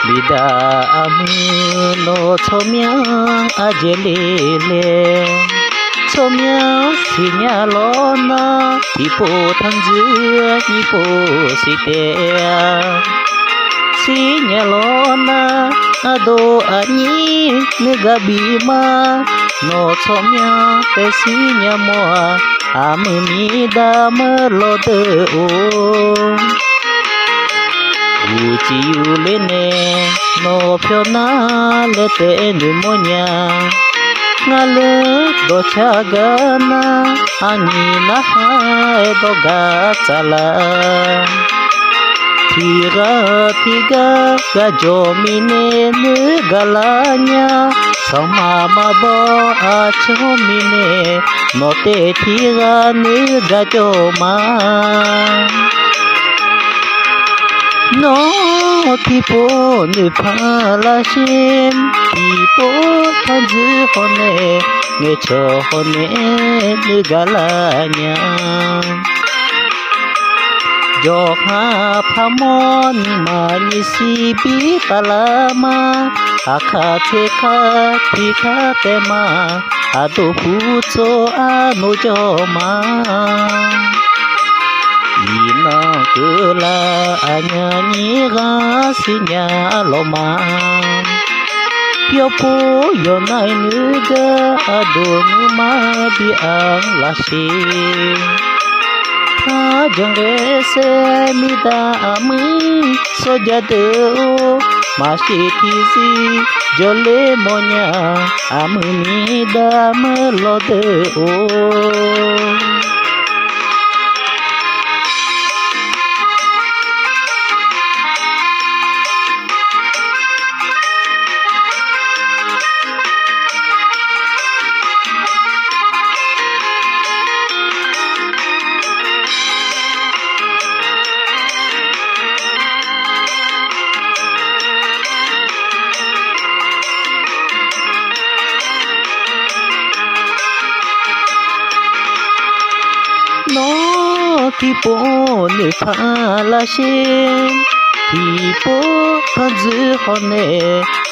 Bida amu no chomyang ajelele chomyang sinyalona tipo thanjua ni po site sinyalona ado ani negabima no chomyang te sinyamoa amuni damelode o Uchiulene no pyona lete numonya ngale do chagana anina hai do gatala tiga gajomine galanya sama mabo achomine no te tiga gajoma No tipo ne phalashin tipo thanju hone nge cho hone ne galanya Jokha phamon mani sibi talama akha thekha thikha tema adu pucho anu joma Ina kela anyani gasinya loma Yopo yonai nuga adonu mabiang lasi Tajong rese mida ami sojadeo Masih tizi jole monya amuni da melodeo No tipo ne phalashin tipo thanju hone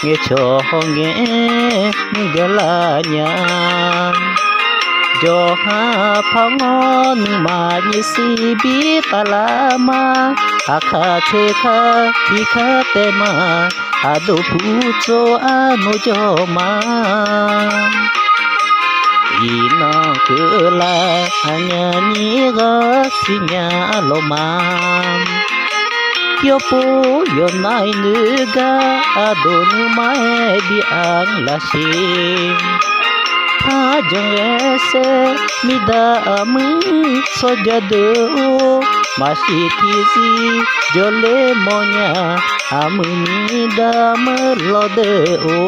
nge cho honge galanya Joha phangon mani sibi talama akha thekha thikha tema adu pucho anu joma Ina kela hanya niga sinyalomam Yopo yonai nuga adonu mae biang lasim Tajong rese mida amu sojadeo Masih tizi jole monya amuni da melodeo